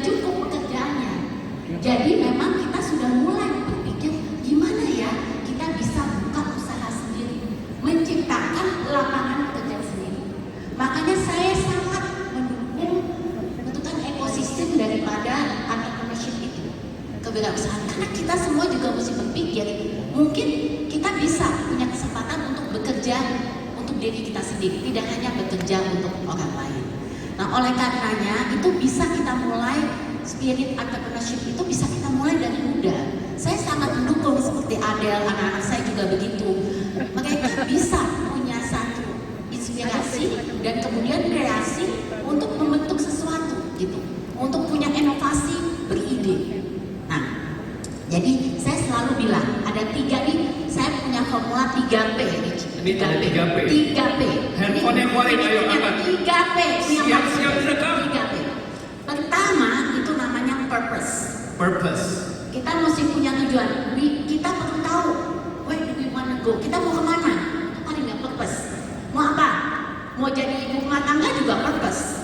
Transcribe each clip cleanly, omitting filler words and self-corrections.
cukup pekerjaannya. Jadi memang kita sudah mulai berpikir gimana ya kita bisa buka usaha sendiri, menciptakan lapangan pekerjaan sendiri. Makanya saya sangat mendukung bentukan ekosistem daripada entrepreneurship itu, kewirausahaan. Karena kita semua juga mesti berpikir, mungkin kita bisa punya kesempatan untuk bekerja untuk diri kita sendiri, tidak hanya bekerja untuk orang lain. Nah, oleh karenanya itu bisa kita mulai, spirit entrepreneurship itu bisa kita mulai dari muda. Saya sangat mendukung seperti Adele, anak-anak saya juga begitu. Mereka bisa punya satu inspirasi dan kemudian kreasi untuk membentuk sesuatu gitu, untuk punya inovasi, beride. Nah, jadi saya selalu bilang ada 3 nih, saya punya formula 3P. Ini ada 3P. 3P. Handphone yang keluarin, ayo angkat. 3P. Siap-siap direkam. 3P. Pertama itu namanya purpose. Purpose. Kita mesti punya tujuan. Kita perlu tahu where do we wanna go. Kita mau kemana? Itu paling nggak purpose. Mau apa? Mau jadi ibu rumah tangga juga purpose.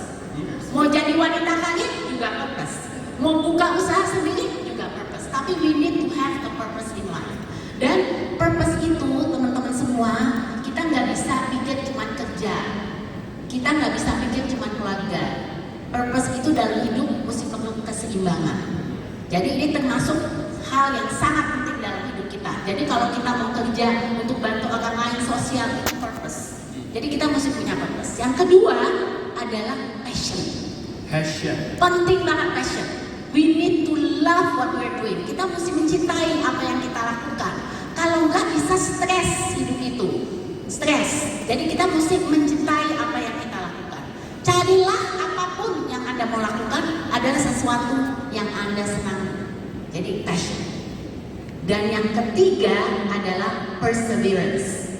Mau jadi wanita karir juga purpose. Mau buka usaha sendiri juga purpose. Tapi we need to have a purpose in life. Dan purpose itu teman-teman semua, kita nggak bisa pikir cuma kerja. Kita nggak bisa pikir cuma keluarga. Purpose itu dalam hidup mesti perlu keseimbangan. Jadi ini termasuk hal yang sangat penting dalam hidup kita. Jadi kalau kita mau kerja untuk bantu orang lain, sosial, itu purpose. Jadi kita mesti punya purpose. Yang kedua adalah passion. Passion. Penting banget passion. We need to love what we're doing. Kita mesti mencintai apa yang kita lakukan. Kalau enggak bisa stres hidup itu. Stres. Jadi kita mesti mencintai apa yang kita lakukan. Carilah apapun yang Anda mau lakukan adalah sesuatu yang Anda senang. Jadi passion. Dan yang ketiga adalah perseverance.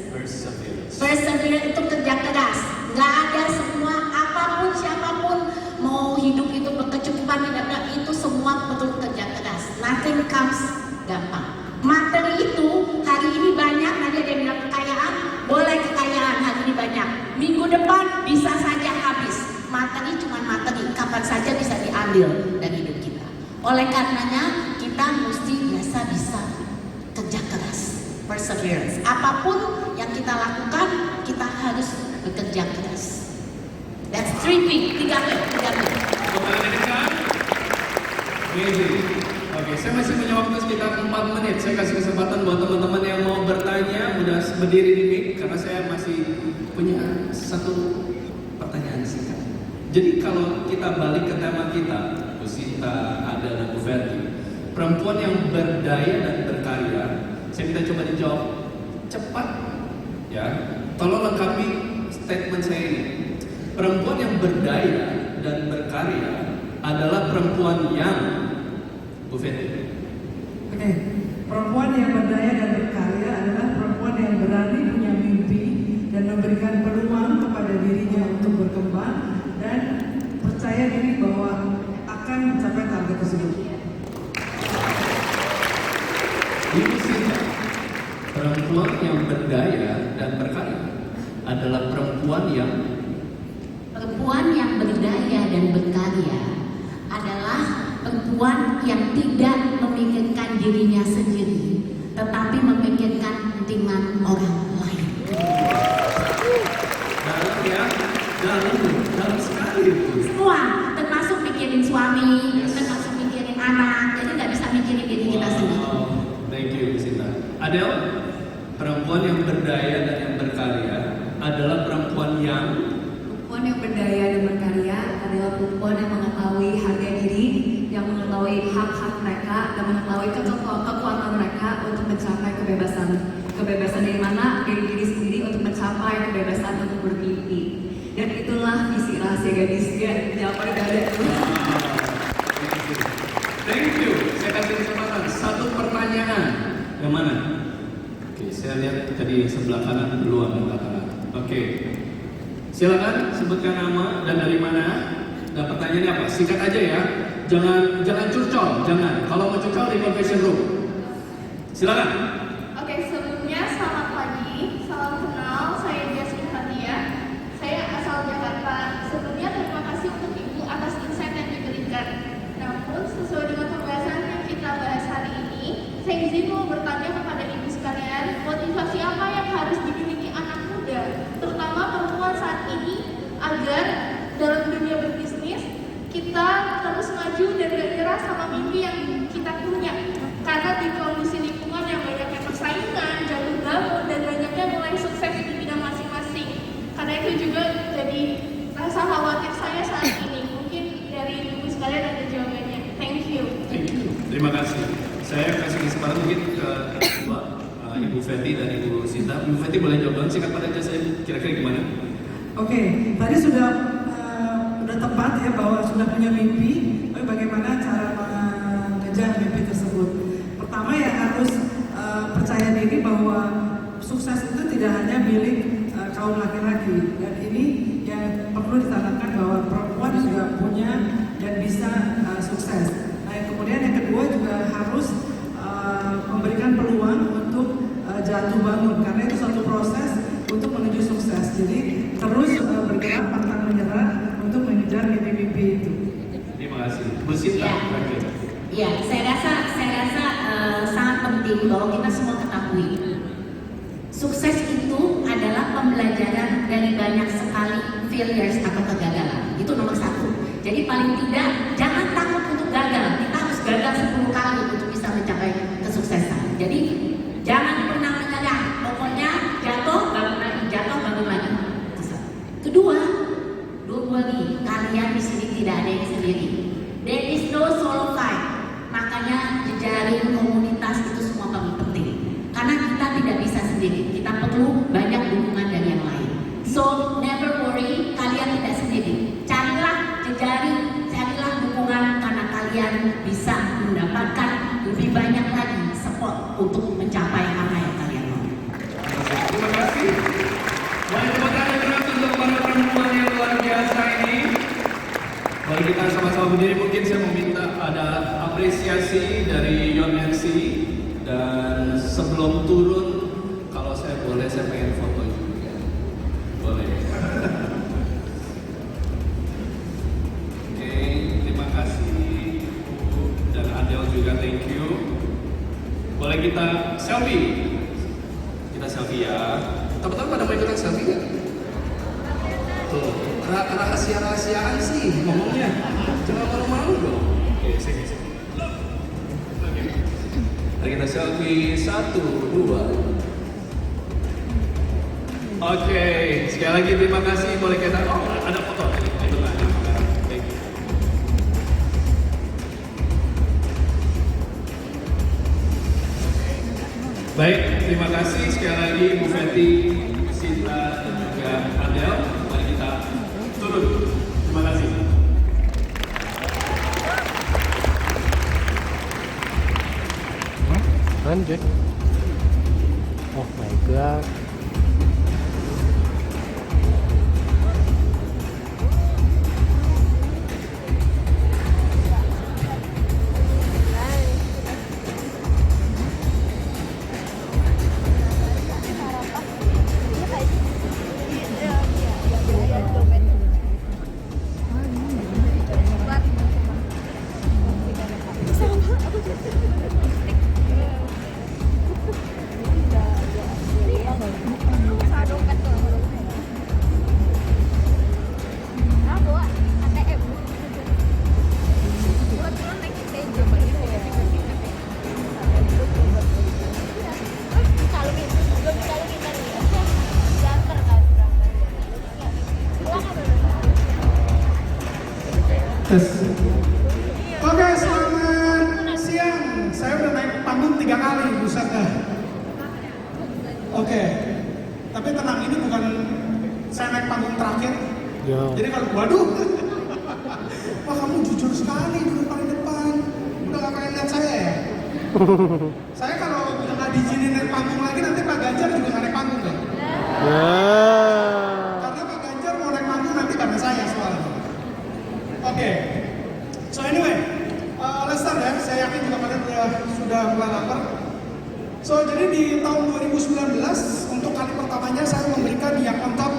Perseverance itu kerja keras. Nggak ada semua, apapun siapapun mau hidup itu berkecukupan tidak, itu semua perlu kerja keras. Nothing comes gampang. Materi itu hari ini banyak, nanti ada yang bilang kekayaan, boleh kekayaan hari ini banyak. Minggu depan bisa saja habis. Materi cuma materi, kapan saja bisa diambil dari hidup kita. Oleh karenanya kita mesti bisa kerja keras, perseverance. Apapun yang kita lakukan, kita harus bekerja keras. That's 3P, 3P. Amazing. Oke, saya masih punya waktu sekitar 4 menit. Saya kasih kesempatan buat teman-teman yang mau bertanya, udah berdiri di mic, karena saya masih punya satu pertanyaan singkat. Jadi kalau kita balik ke tema kita, Bu Sinta, Ada, dan Bu Verdi, perempuan yang berdaya dan berkarya, saya minta coba dijawab cepat, ya. Tolong lengkapi statement saya ini. Perempuan yang berdaya dan berkarya adalah perempuan yang Bu Verdi. Oke, perempuan yang berdaya dan berkarya adalah perempuan yang berani punya mimpi dan memberikan peluang kepada dirinya untuk berkembang dan percaya diri bahwa akan mencapai target tersebut. Ibu Sinta, perempuan yang berdaya dan berkarya adalah perempuan yang berdaya dan berkarya adalah perempuan yang tidak memikirkan dirinya sendiri, tetapi memikirkan kepentingan orang lain. dalam ya, dalam sekali itu. Semua, termasuk mikirin suami, termasuk mikirin anak, jadi nggak bisa mikirin diri kita sendiri. Thank you, Bu Sinta. Adele, perempuan yang berdaya dan yang berkarya adalah perempuan yang berdaya dan berkarya adalah perempuan yang mengetahui harga diri, yang mengetahui hak-hak mereka, dan mengetahui kekuatan mereka untuk mencapai kebebasan. Kebebasan dari mana? Dari diri sendiri untuk mencapai kebebasan untuk bermimpi. Dan itulah misi rahasia gadis. Ya, jawaban dari itu. Thank you. Saya kasih kesempatan satu pertanyaan. Yang mana? Oke, saya lihat tadi sebelah kanan duluan kanan. Oke. Silakan sebutkan nama dan dari mana. Dan pertanyaannya apa? Singkat aja ya. Jangan curcol, jangan. Kalau mau curcol di confession room. Silakan. Oke, sebelumnya selamat pagi, salam kenal, saya Jasmine Fatia, saya asal Jakarta. Sebelumnya terima kasih untuk Ibu atas insight yang diberikan. Nah, Ibu Fetty dan Ibu Sinta. Ibu Fetty boleh jawab dong singkat pada saya kira-kira gimana? Oke, tadi sudah tepat ya bahwa sudah punya mimpi, tapi bagaimana cara mengejar mimpi tersebut? Pertama ya harus percaya diri bahwa sukses itu tidak hanya milik kaum laki-laki, dan ini yang perlu ditanamkan bahwa perempuan juga punya dan bisa sukses. Nah, yang kemudian yang kedua juga harus memberikan peluang untuk jatuh bangun, karena itu satu proses untuk menuju sukses. Jadi terus bergerak pantang menyerah untuk mengejar mimpi-mimpi itu. Terima kasih. Bu Sinta. Ya, saya rasa sangat penting bahwa kita semua ketahui sukses itu adalah pembelajaran dari banyak sekali failures atau kegagalan. Itu nomor satu. Jadi paling tidak jangan takut untuk gagal. Kita harus gagal 10 kali untuk bisa mencapai kesuksesan. Jadi jangan pernah menyerah. Pokoknya jatuh bangun lagi, jatuh bangun lagi. Itu satu. Kedua, lagi kalian di sini tidak ada yang sendiri. There is no solo fight. Makanya jejaring komunitas itu semua paling penting. Karena kita tidak bisa sendiri. Kita perlu banyak dukungan dari yang lain. So never worry, kalian tidak sendiri. Carilah jejaring, carilah dukungan karena kalian bisa mendapatkan lebih banyak lagi support untuk mencapai apa yang kalian mau. Terima kasih. Boleh tepuk tangan keras untuk para perempuan yang luar biasa ini. Mari kita sama-sama berdiri. Mungkin saya meminta ada apresiasi dari Yon MC. Dan sebelum turun, kalau saya boleh, saya pengen foto juga. Boleh. Oke, terima kasih. Dan Adel juga, thank you. Boleh kita selfie? Kita selfie ya. Teman-teman pada mau ikutan selfie nggak? Tuh, rahasia-rahasiaan sih ngomongnya. Jangan malu-malu dong. Oke, sini. Oke. Mari kita selfie 1, 2. Oke, sekali lagi terima kasih. Boleh kita, ada foto. Itu lah. Thank you. Baik, terima kasih sekali lagi Bu Fetty, Sinta, dan juga Adel. Mari kita turun. Terima kasih. Lanjut. Oh my god. Oke, selamat siang. Saya udah naik panggung 3 kali, buset dah. Oke, tapi tenang, ini bukan saya naik panggung terakhir. Jadi kalau waduh, wah kamu jujur sekali dulu paling depan. Udah gak pengen lihat saya ya? Saya kalau udah gak diizinin naik panggung lagi, nanti Pak Ganjar juga gak naik panggung deh. Karena Pak Ganjar mau naik panggung nanti karena saya soalnya. Oke, so anyway, let's start ya. Saya yakin juga kalian sudah mulai lapar. So jadi di tahun 2019 untuk kali pertamanya saya memberikan yang on top.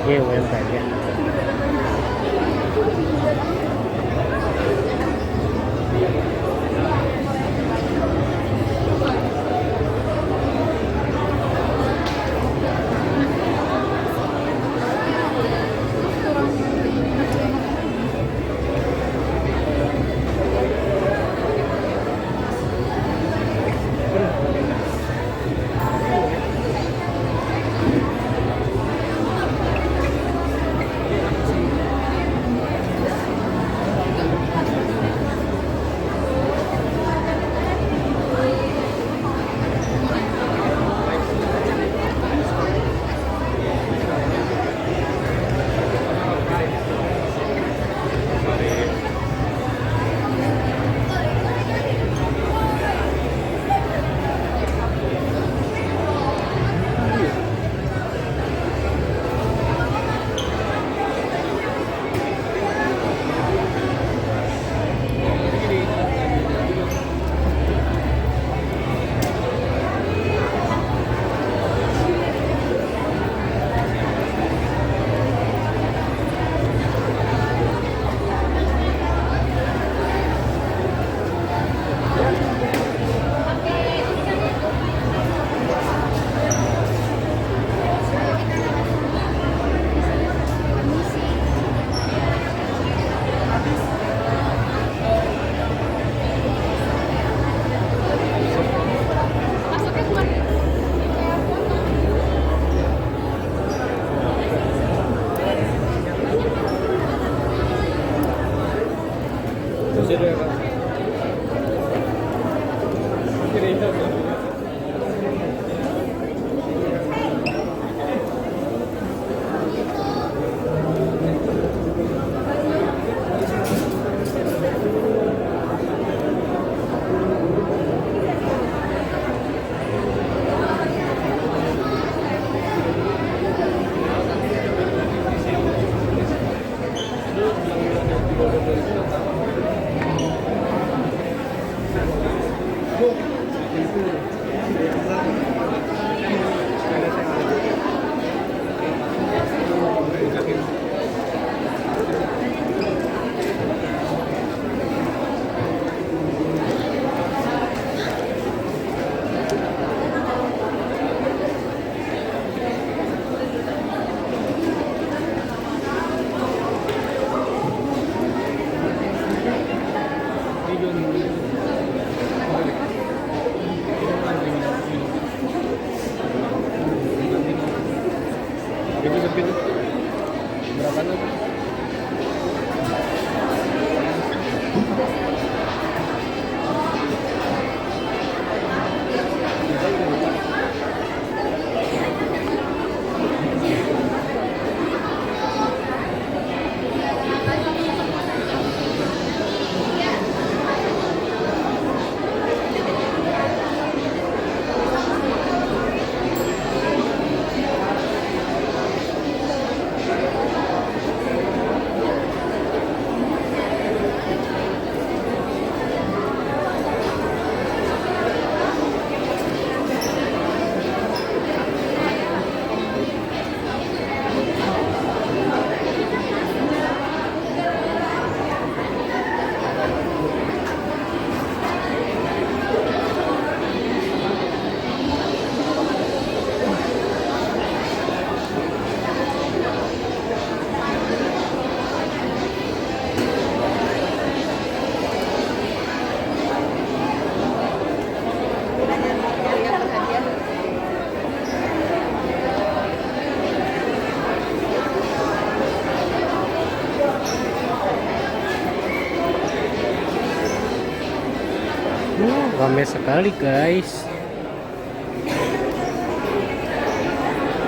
UMKG UMKG. Ramai sekali guys.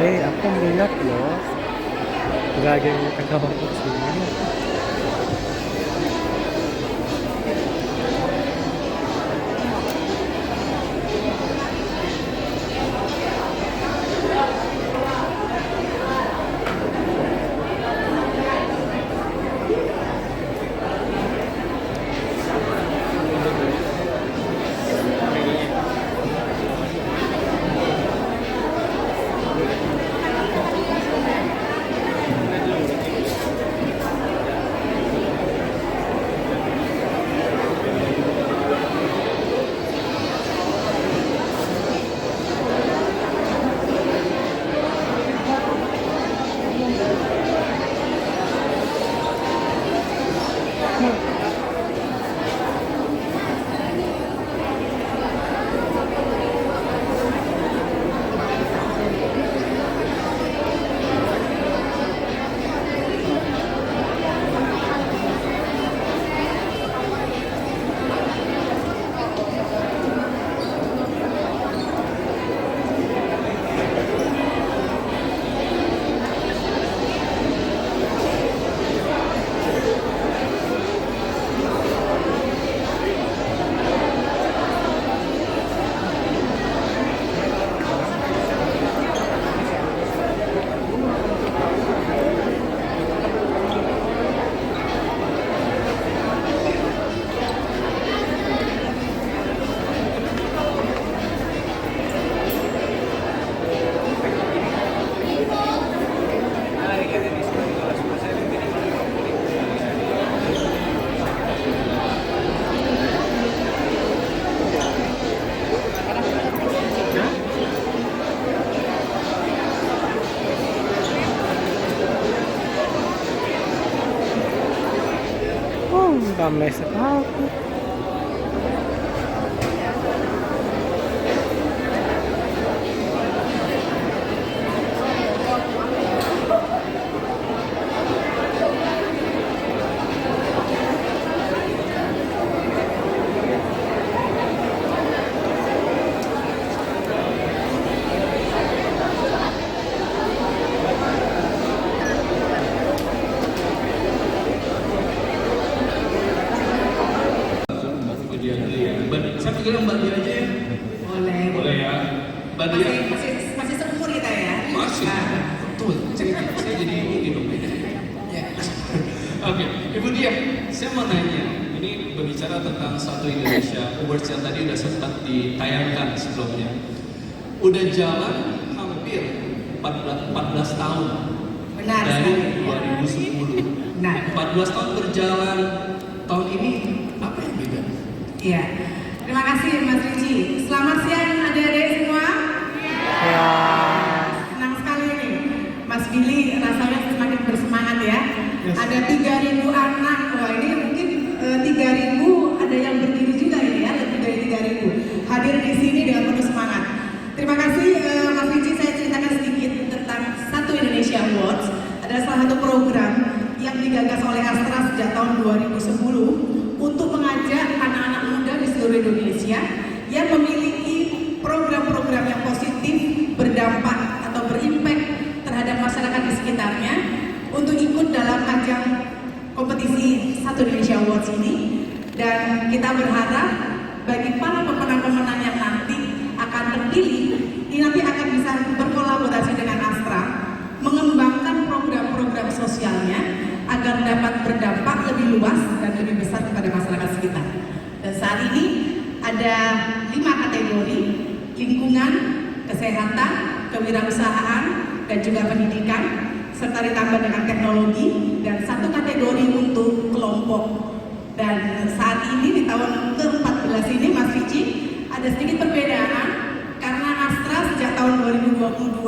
Aku minat loh. Nggak ada yang kenal aku sini. meleset aku. Saya pikir Mbak Dia aja ya. Boleh. Boleh ya. Mbak Dia. Masih seumur kita ya. Masih. Betul. Saya jadi ini dong. Ya. Oke, Ibu Dia, saya mau nanya. Ini berbicara tentang Satu Indonesia Awards yang tadi udah sempat ditayangkan sebelumnya. Udah jalan hampir 14 tahun. Benar Dari sekali. 2010. Nah, 14 tahun berjalan. Tahun ini apa yang beda? iya. Terima kasih Mas Ricci. Selamat siang adik-adik semua. Ya. Senang sekali nih. Mas Billy rasanya semakin bersemangat ya. Yes. Ada 3.000 anak. Wah ini mungkin 3.000 ada yang berdiri juga ini ya, lebih dari 3.000 hadir di sini dengan penuh semangat. Terima kasih Mas Ricci. Saya ceritakan sedikit tentang Satu Indonesia Awards. Adalah salah satu program yang digagas oleh Astra sejak tahun 2010 untuk mengajak anak-anak muda di seluruh Indonesia yang memiliki program-program yang positif, berdampak atau berimpact terhadap masyarakat di sekitarnya untuk ikut dalam ajang kompetisi Satu Indonesia Awards ini. Dan kita berharap bagi para pemenang-pemenang yang nanti akan terpilih, ini nanti akan bisa berkolaborasi dengan Astra, mengembangkan program-program sosialnya agar dapat berdampak lebih luas dan lebih besar kepada masyarakat sekitar. Dan saat ini ada 5 kategori: lingkungan, kesehatan, kewirausahaan, dan juga pendidikan, serta ditambah dengan teknologi, dan 1 kategori untuk kelompok. Dan saat ini di tahun ke-14 ini Mas Ricci ada sedikit perbedaan karena Astra sejak tahun 2022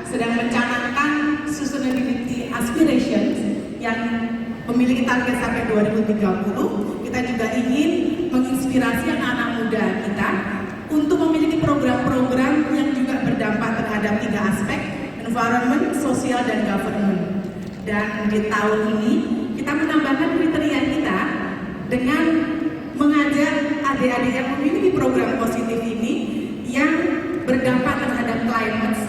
sedang mencanangkan sustainability aspirations yang memiliki target sampai 2030. Kita juga ingin menginspirasi anak-anak muda kita untuk memiliki program-program yang juga berdampak terhadap 3 aspek: environment, sosial, dan government. Dan di tahun ini kita menambahkan kriteria kita dengan mengajak adik-adik yang memiliki program positif ini yang berdampak terhadap climate,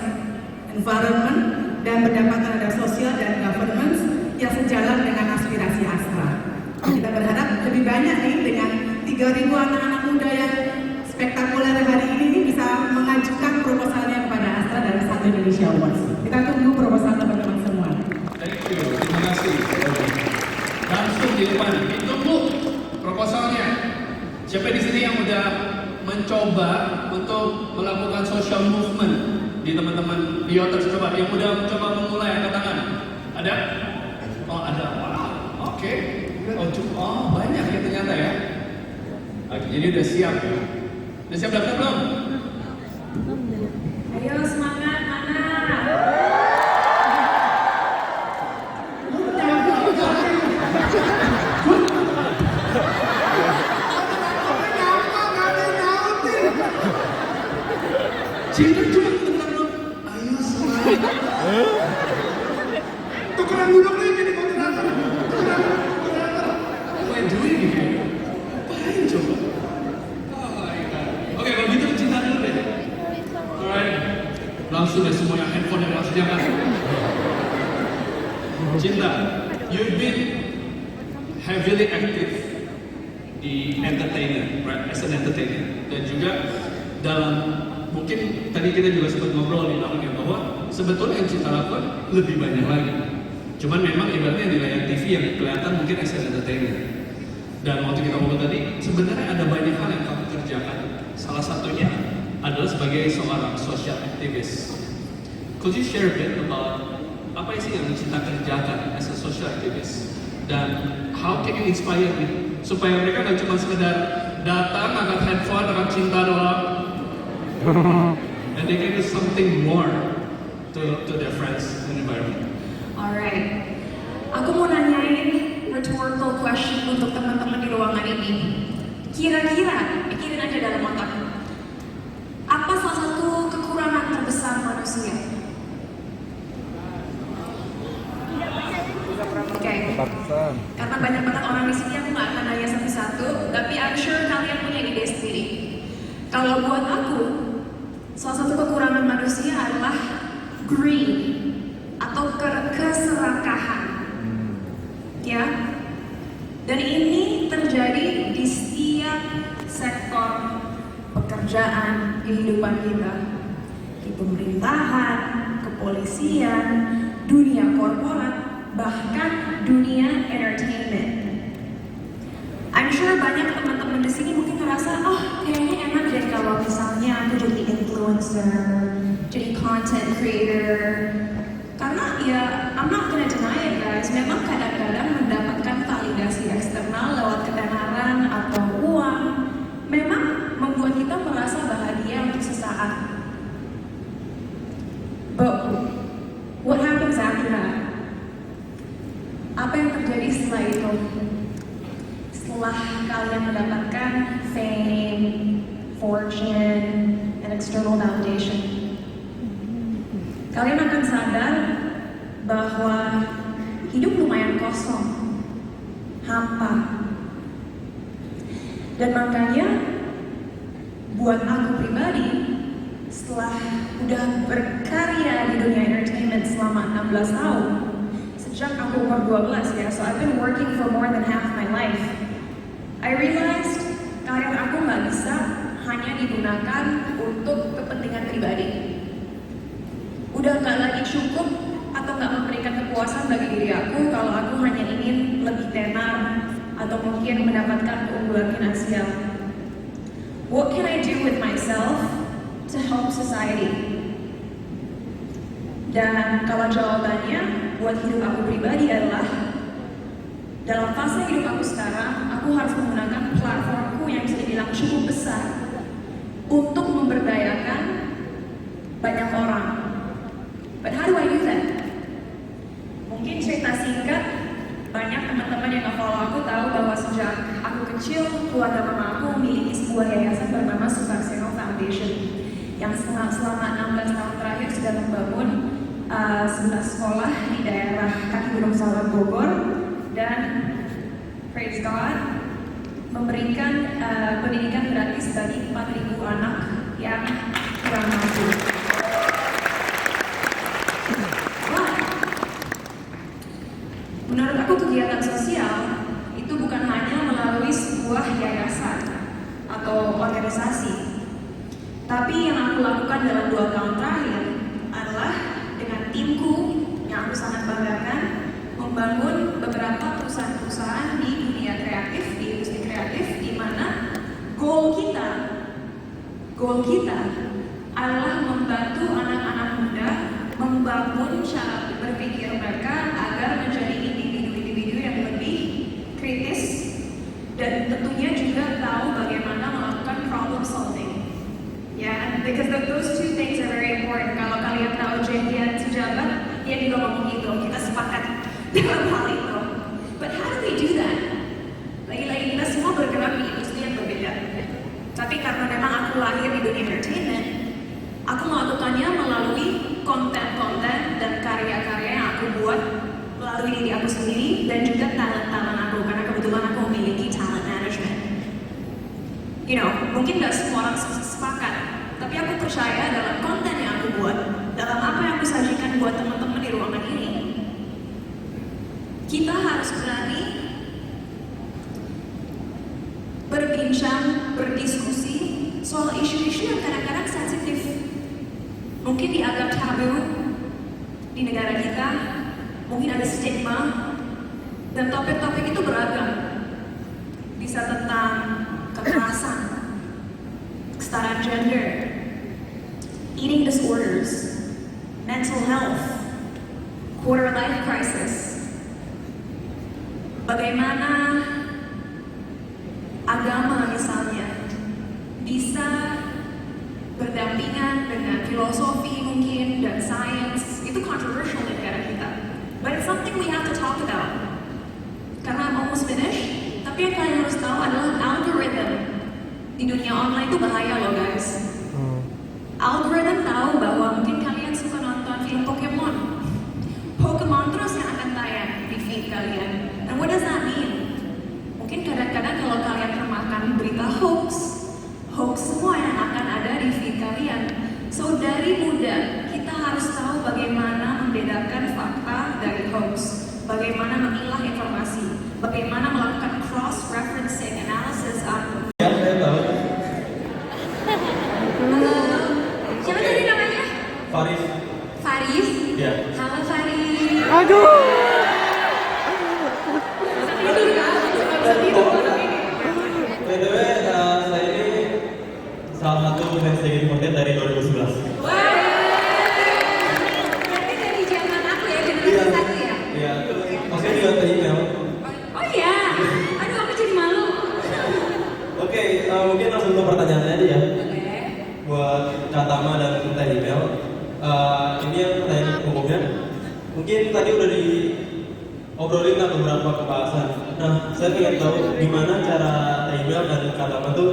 environment, dan berdampak terhadap sosial dan governance yang sejalan dengan aspirasi Astra. Kita berharap lebih banyak nih dengan 3.000 anak-anak muda yang spektakuler hari ini bisa mengajukan proposalnya kepada Astra dalam Satu Indonesia Awards. Kita tunggu proposal teman-teman semua. Thank you, terima kasih. Langsung di depan, ditunggu proposalnya. Siapa di sini yang udah mencoba untuk melakukan social movement di teman-teman Bioters? Coba yang udah mencoba memulai, angkat tangan. Ada? Oh ada, wow, oke. Oh banyak ya ternyata ya. Oke, jadi udah siap ya. Udah siap daftar belum? Ayo semangat mana? Cinta cuma bentar dong. Ayo semangat. Tukeran duduk nih jadi moderator. Apa yang doing gitu? Apain coba? Oh my god. Oke, kalau gitu cinta dulu deh. Alright. Langsung deh semua yang handphone yang langsung jangan. Cinta, you've been heavily active di entertainer, right? As an entertainer. Dan juga dalam, mungkin tadi kita juga sempat ngobrol di belakangnya bahwa sebetulnya yang Cinta lakukan lebih banyak lagi. Cuman memang ibaratnya di layar TV yang kelihatan mungkin as an entertainer. Dan waktu kita ngobrol tadi, sebenarnya ada banyak hal yang kamu kerjakan. Salah satunya adalah sebagai seorang social activist. Could you share a bit about apa sih yang Cinta kerjakan as a social activist? Dan how can you inspire me supaya mereka nggak cuma sekedar datang, angkat handphone, angkat Cinta doang, and they can do something more to their friends and environment. Alright, aku mau nanyain rhetorical question untuk teman-teman di ruangan ini. Kira-kira, pikirin aja dalam otak. Apa salah satu kekurangan terbesar manusia? Oke. Karena banyak banget orang di sini, aku nggak akan nanya satu-satu, tapi I'm sure kalian punya ide sendiri. Kalau buat aku, salah satu kekurangan manusia adalah greed atau keserakahan. Ya. Dan ini terjadi di setiap sektor pekerjaan kehidupan kita. Di pemerintahan, kepolisian, dunia korporat, bahkan dunia entertainment. I'm sure banyak teman-teman di sini mungkin ngerasa, oh kayaknya enak deh kalau misalnya aku jadi influencer, jadi content creator. Karena ya, I'm not gonna deny it guys, memang kadang-kadang mendapatkan validasi eksternal lewat ketenaran atau uang, memang membuat kita merasa bahagia untuk sesaat. But what happens after that? Apa yang terjadi setelah itu? Setelah kalian mendapatkan fame, fortune, and external validation, kalian akan sadar bahwa hidup lumayan kosong, hampa. Dan makanya, buat aku pribadi, setelah udah berkarya di dunia entertainment selama 16 tahun, sejak aku umur 12 ya, so I've been working for more than half my life. I realized karir aku nggak bisa hanya digunakan untuk kepentingan pribadi. Udah nggak lagi cukup atau nggak memberikan kepuasan bagi diri aku kalau aku hanya ingin lebih tenar atau mungkin mendapatkan keunggulan finansial. What can I do with myself to help society? Dan kalau jawabannya buat hidup aku pribadi adalah dalam fase hidup aku sekarang, aku harus menggunakan platformku yang bisa dibilang cukup besar untuk memberdayakan banyak orang. But how do I do that? Mungkin cerita singkat, banyak teman-teman yang nge-follow aku tahu bahwa sejak aku kecil, keluarga mama aku memiliki sebuah yayasan bernama Sukarsono Foundation yang selama 16 tahun terakhir sudah membangun 11 sekolah di daerah kaki Gunung Salak Bogor dan praise God memberikan pendidikan gratis bagi 4.000 anak yang kurang mampu. Menurut aku kegiatan sosial itu bukan hanya melalui sebuah yayasan atau organisasi, tapi yang aku lakukan dalam 2 tahun terakhir adalah dengan timku yang aku sangat banggakan membangun beberapa perusahaan-perusahaan di dunia kreatif, di industri kreatif, di mana goal kita adalah membantu anak-anak muda membangun cara berpikir mereka agar menjadi individu-individu yang lebih kritis dan tentunya juga tahu bagaimana melakukan problem solving. Yeah, because those two things are very important. Kalau kalian tahu Jadian Sejabat, dia juga ngomong gitu. Kita sepakat dalam hal itu. But how do we do that? Lagi-lagi kita semua bergerak di industri yang berbeda. Tapi karena memang aku lahir di dunia entertainment, aku melakukannya melalui konten-konten dan karya-karya yang aku buat melalui diri aku sendiri dan juga talent-talent aku karena kebetulan aku memiliki talent management. You know, mungkin gak semua orang sepakat, tapi aku percaya dalam konten yang aku buat, dalam apa yang aku sajikan buat teman-teman di ruangan ini, kita harus berani berbincang, berdiskusi soal isu-isu yang kadang-kadang sensitif, mungkin dianggap tabu di negara kita, mungkin ada stigma, dan topik-topik itu beragam, bisa tentang kekerasan, kesetaraan gender, eating disorders, mental health, quarter life crisis, bagaimana agama misalnya bisa berdampingan dengan filosofi mungkin dan sains. Itu controversial di negara kita, but it's something we have to talk about. Karena finish. Tapi yang kalian harus tahu adalah algorithm di dunia online itu bahaya loh guys. Algorithm tahu bahwa mungkin kalian suka nonton film Pokemon. Pokemon terus yang akan tayang di feed kalian. And what does that mean? Mungkin kadang-kadang kalau kalian termakan berita hoax semua yang akan ada di feed kalian. So dari muda kita harus tahu bagaimana membedakan fakta dari hoax, bagaimana memilah informasi, bagaimana melakukan cross-referencing analysis. Ya, saya tahu. Siapa tadi namanya? Faris. Faris? Ya. Halo Faris. Aduh. BTW, saya ini salah satu fans JKT48 dari 2011. Wah, berarti dari zaman aku ya, generasi satu ya? Iya, terus maksudnya juga ke email. Oh iya, aduh aku jadi malu. Oke, mungkin langsung ke pertanyaannya aja ya. Oke. Buat Kak Tama dan Teh email. Ini yang pertanyaan umumnya. Mungkin tadi udah diobrolin lah beberapa pembahasan. Nah, saya ingin tahu gimana cara Teh email dan Kak Tama tuh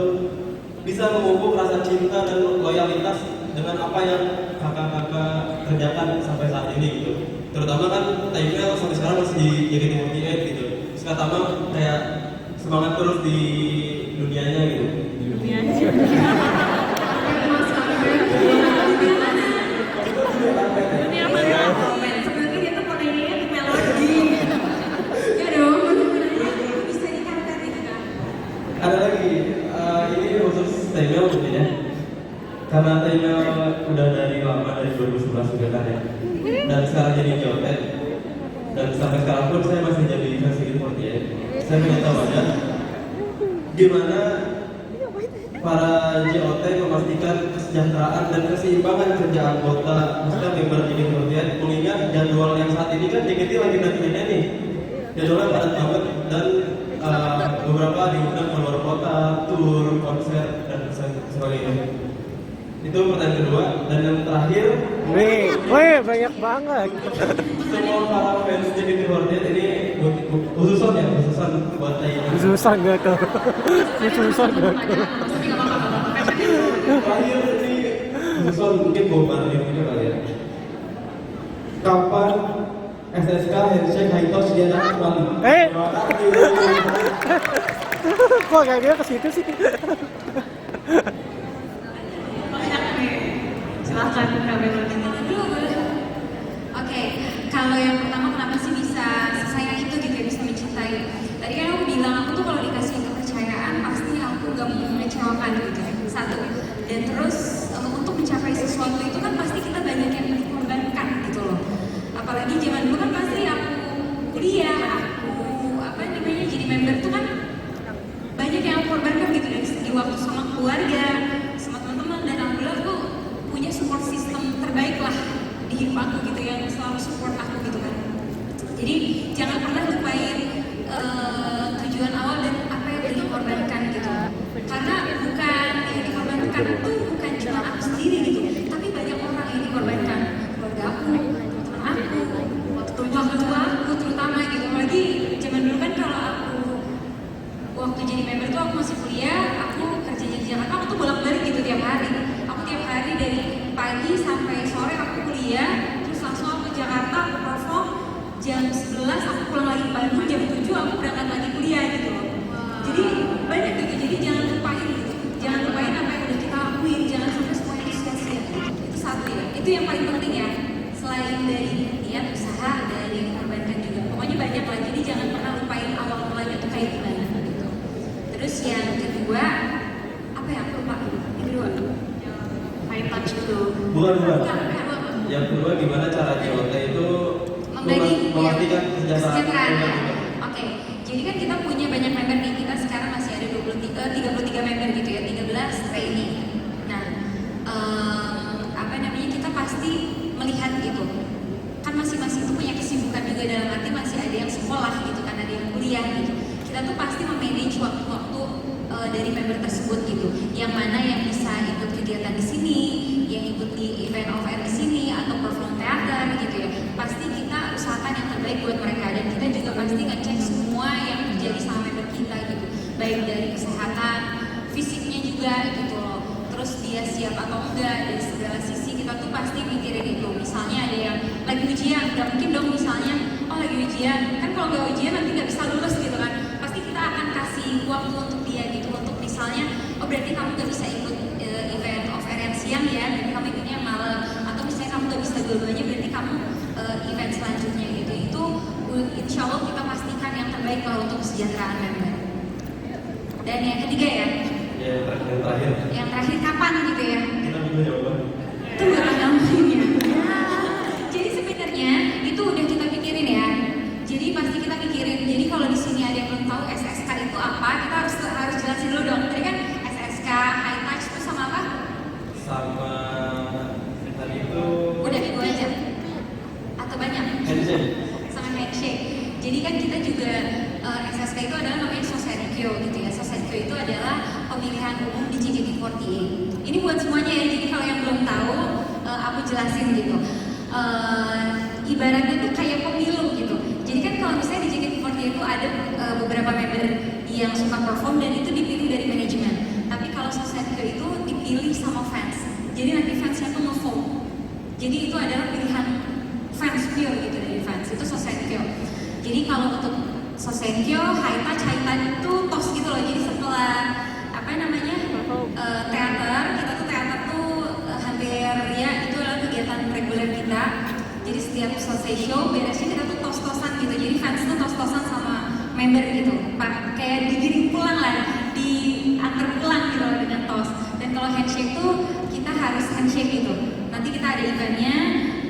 bisa memupuk rasa cinta dan loyalitas dengan apa yang kakak-kakak kerjakan sampai saat ini gitu. Terutama kan Teh email sampai sekarang masih di JKT48 gitu. Terus Kak Tama kayak semangat terus di dunianya gitu. Dunia mana? Sebenarnya dia tuh potensinya di melodi. Ya dong, bener-bener bisa di karpet gitu kan? Ada lagi, ini khusus Taimel mungkin ya. Karena Taimel udah dari lama, dari 2011 juga kan ya. Dan sekarang jadi JOT. Dan sampai sekarang pun saya masih jadi fans JKT48 ya. Saya pengen tahu aja gimana para JOT memastikan kesejahteraan dan keseimbangan kerja anggota, maksudnya member JKT48, mengingat jadwal yang saat ini kan JKT lagi nantinya nih. Jadwalnya padat banget dan beberapa diundang ke luar kota, tour, konser dan sebagainya. Itu pertanyaan kedua. Dan yang terakhir, Wih, banyak banget. semua para fans JKT48 ini khususan buat saya. Susah gak tuh? Susah gak tuh? Terakhir ini khususan mungkin Boban gitu kali ya. Kapan SSK handshake high touch dia datang kembali? Kok kayak dia ke situ sih? Banyak nih. Silakan kami berbicara dulu. Oke, kalau yang pertama kenapa sih bisa sesayang itu gitu ya, bisa mencintai? Tadi kan aku bilang aku tuh kalau dikasih kepercayaan pasti aku gak mau mengecewakan gitu. Satu. Dan terus untuk mencapai sesuatu itu kan pasti kita banyak yang dikorbankan gitu loh. Apalagi zaman dulu kan pasti aku kuliah, aku jadi member tuh kan banyak yang aku korbankan gitu dari segi waktu sama keluarga, sama teman-teman, dan alhamdulillah aku punya support system terbaik lah di hidup aku gitu yang selalu support aku gitu kan. Jadi jangan pernah lupain tujuan awal dan apa yang udah dikorbankan gitu. Karena bukan yang dikorbankan itu bukan cuma aku sendiri gitu, tapi banyak orang yang dikorbankan, keluarga aku, teman-teman aku, waktu tua aku terutama gitu. Apalagi zaman dulu kan kalau aku waktu jadi member tuh aku masih kuliah, aku kerja di Jakarta, aku tuh bolak-balik gitu tiap hari. Aku tiap hari dari pagi sampai sore aku kuliah, terus langsung aku ke Jakarta, aku perform jam 11, aku pulang lagi ke Bandung jam 7, aku berangkat lagi kuliah gitu loh. Jadi banyak gitu, jadi jangan lupain gitu. Jangan lupain apa yang udah kita lakuin, jangan sampai semuanya sia-sia gitu. Itu satu ya, itu yang paling penting ya. Selain dari niat, usaha, dari korbankan juga. Pokoknya banyak lah, jadi jangan pernah lupain awal mulanya tuh kayak gimana gitu. Terus yang kedua, apa ya aku lupa? Yang kedua, high touch dulu. Bukan. Bukan. Yang kedua gimana cara JOT itu memastikan kesejahteraan. kesejahteraan. Oke, jadi kan kita punya banyak member nih, kita sekarang masih ada 33 member gitu ya, 13 trainee. Nah, kita pasti melihat gitu, kan masing-masing itu punya kesibukan juga, dalam arti masih ada yang sekolah gitu kan, ada yang kuliah gitu. Kita tuh pasti memanage waktu-waktu dari member tersebut gitu, yang mana yang bisa ikut kegiatan di sini, yang ikut di event of air di sini atau perform teater gitu ya. Pasti kita usahakan yang terbaik buat mereka, dan kita juga pasti ngecek semua yang terjadi atau enggak, dari segala sisi kita tuh pasti mikirin itu. Misalnya ada yang lagi ujian, nggak mungkin dong misalnya, oh lagi ujian, kan kalau nggak ujian nanti nggak bisa lulus gitu kan. Pasti kita akan kasih waktu untuk dia gitu, untuk misalnya, oh berarti kamu nggak bisa ikut event of yang siang ya, berarti kamu ikutnya yang malam. Atau misalnya kamu nggak bisa dua-duanya, berarti kamu event selanjutnya gitu. Itu insya Allah kita pastikan yang terbaik kalau untuk kesejahteraan member. Dan yang ketiga ya, yang terakhir kapan gitu ya? Kita minta jawaban. Itu gak gampang ya. Jadi sebenarnya itu udah kita pikirin ya. Jadi pasti kita pikirin. Jadi kalau di sini ada yang belum tahu SSK itu apa, kita harus jelasin dulu dong. Tadi kan SSK, high touch itu sama apa? Sama tadi itu. Udah itu aja. Atau banyak? Handshake. Sama handshake. Jadi kan kita juga SSK itu adalah namanya Sosenkyo gitu ya. Sosenkyo itu adalah pemilihan umum di JKT48. Ini buat semuanya ya. Jadi kalau yang belum tahu, aku jelasin gitu. Ibaratnya tuh kayak pemilu gitu. Jadi kan kalau misalnya di JKT48 itu ada beberapa member yang suka perform dan itu dipilih dari manajemen. Tapi kalau Sosenkyo itu dipilih sama fans. Jadi nanti fansnya tuh nge-vote. Jadi itu adalah pilihan fans pure gitu dari fans. Itu Sosenkyo. Jadi kalau untuk Sosenkyo, high touch itu tos gitu loh. Jadi setelah apa namanya teater, kita tuh teater tuh hampir ya itu adalah kegiatan reguler kita. Jadi setiap selesai show beresnya kita tuh tos-tosan gitu. Jadi fans tuh tos-tosan sama member gitu. Kayak digiring pulang lah, diantar pulang gitu loh dengan tos. Dan kalau handshake tuh kita harus handshake gitu. Nanti kita ada eventnya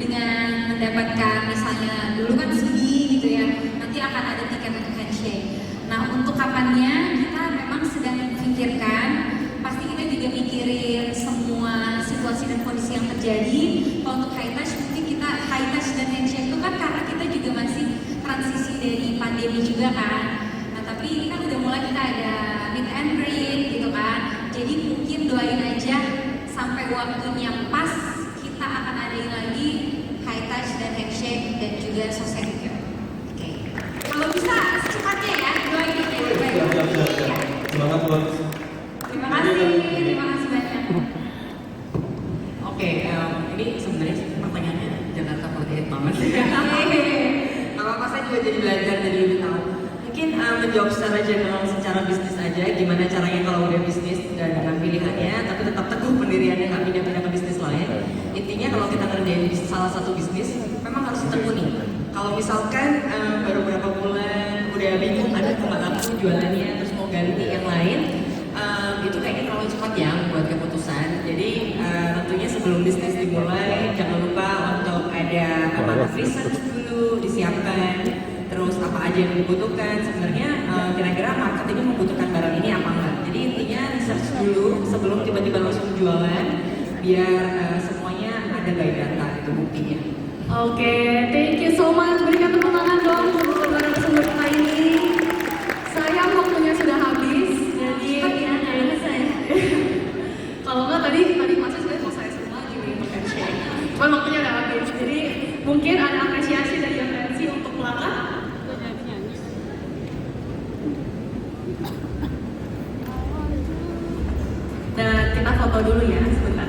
dengan mendapatkan misalnya dulu kan CD gitu ya. Nanti akan ada tiket untuk handshake. Nah untuk kapannya kita memang sedang memikirkan. Pasti kita juga mikirin semua situasi dan kondisi yang terjadi. Kalau untuk high touch mungkin kita high touch dan handshake itu kan karena kita juga masih transisi dari pandemi juga kan. Nah tapi ini kan udah mulai kita ada meet and greet gitu kan. Jadi mungkin doain aja sampai waktunya pas kita akan adain lagi high touch dan handshake dan juga Sosenkyo. Oke. Kalau bisa secepatnya ya doain aja yang terbaik. Siap. Semangat buat. Terima kasih banyak. Oke, ini sebenarnya pertanyaannya Jakarta 48 banget. Gak apa-apa, saya juga jadi belajar, jadi lebih tahu. Mungkin menjawab secara general, secara bisnis aja, gimana caranya kalau udah bisnis dan dengan pilihannya, tapi tetap teguh pendiriannya, nggak pindah-pindah ke bisnis lain. Intinya kalau kita ngerjain salah satu bisnis, memang harus ditekuni. Kalau misalkan baru beberapa bulan udah bingung, ada tempat aku jualannya, terus mau ganti yang lain, itu kayaknya terlalu cepat ya buat keputusan. Jadi tentunya sebelum bisnis dimulai jangan lupa untuk ada research dulu, disiapkan terus apa aja yang dibutuhkan. Sebenarnya kira-kira market ini membutuhkan barang ini apa enggak. Jadi intinya research dulu sebelum tiba-tiba langsung jualan, biar semuanya ada by data, itu buktinya. Oke, thank you so much. Berikan tepuk tangan dong untuk narasumber kita ini. Sayang waktunya sudah habis. Jadi kalau nggak tadi masih sebenarnya mau saya semua gini untuk handshake. Cuman waktunya udah habis. Jadi mungkin ada apresiasi dari MNC untuk pelanggan. Dan kita foto dulu ya sebentar.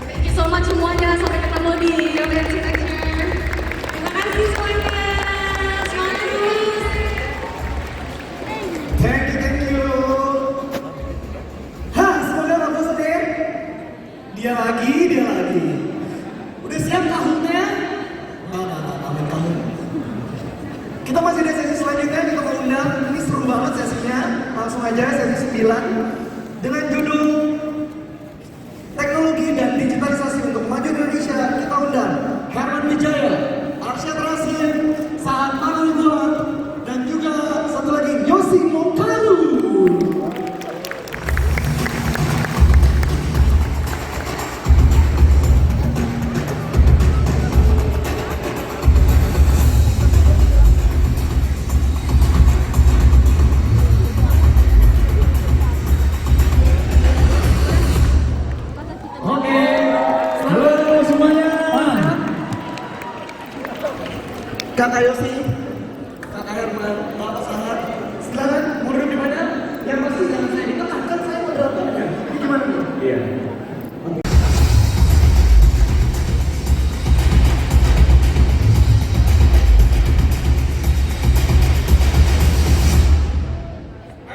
Thank you so much semuanya, sampai ketemu di Generasi Action. Terima kasih semuanya, semangat terus. Thank you. Hah, semoga bagus deh. Dia lagi. Udah siap tahunnya? Amin tahun. Kita masih ada sesi selanjutnya, kita mau undang. Ini seru banget sesinya. Langsung aja sesi 9 dengan judul Teknologi dan Digitalisasi untuk Maju Indonesia. Kita undang Herman Wijaya, Arsyad Rasim, Saad Manulguan, dan juga satu lagi Yosi Mokalu. Kakak Yosi, Kakak Herman, Bapak Sahat. Silakan mundur di mana? Yang pasti jangan saya ditekan, kan saya moderatornya. Ini gimana bro? Iya.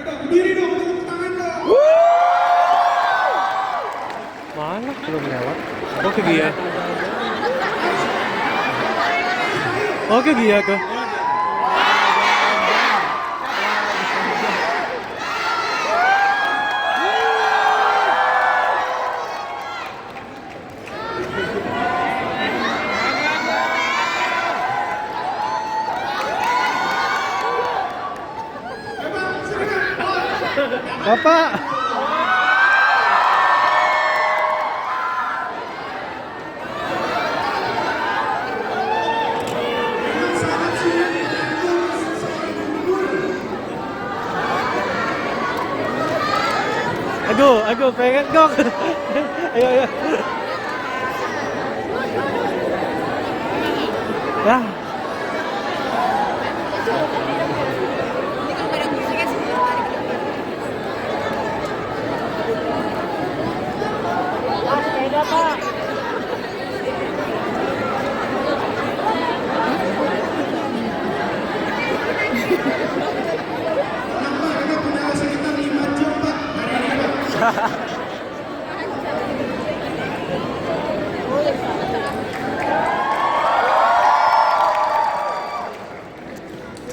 Berdiri dong, tepuk tangan dong. Mana? Belum lewat. Oke dia. Oke dia ke. Bapak. Aduh, pengen dong. Ayo. Ya.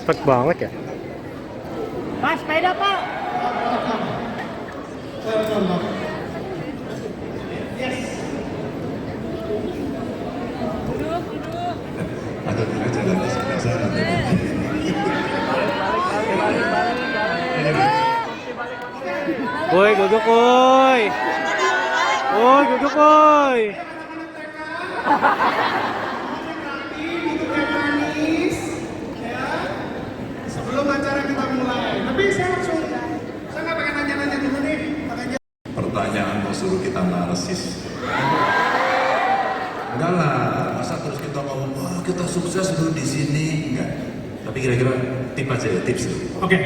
Cepet banget ya. Mas, sepeda Pak. Atau kita jalan di sebelah sana. Woi, duduk woi. Woi, duduk woi. Sebelum acara kita mulai, tapi saya nggak pengen nanya-nanya dulu nih. Pertanyaan kok suruh kita narsis. Enggak lah, masa terus kita ngomong, wah kita sukses dulu di sini, enggak. Tapi kira-kira tip aja ya, tips. Oke.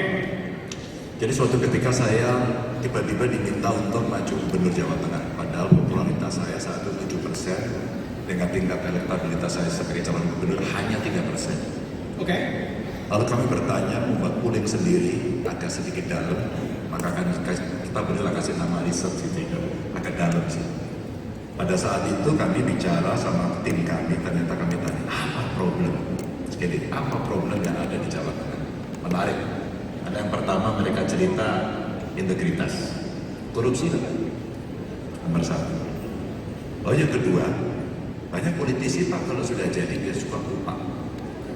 Jadi suatu ketika saya tiba-tiba diminta untuk maju gubernur Jawa Tengah, padahal popularitas saya saat itu 7%, dengan tingkat elektabilitas saya sebagai calon gubernur hanya 3%. Oke. Lalu kami bertanya, membuat polling sendiri, agak sedikit dalam, maka kan kita bolehlah kasih nama riset gitu, agak dalam sih. Pada saat itu kami bicara sama tim kami, ternyata kami tanya, apa problem? Jadi, apa problem yang ada di Jawa Tengah? Menarik. Ada yang pertama mereka cerita integritas, korupsi lah, nomor satu. Lalu yang kedua, banyak politisi Pak kalau sudah jadi dia suka lupa.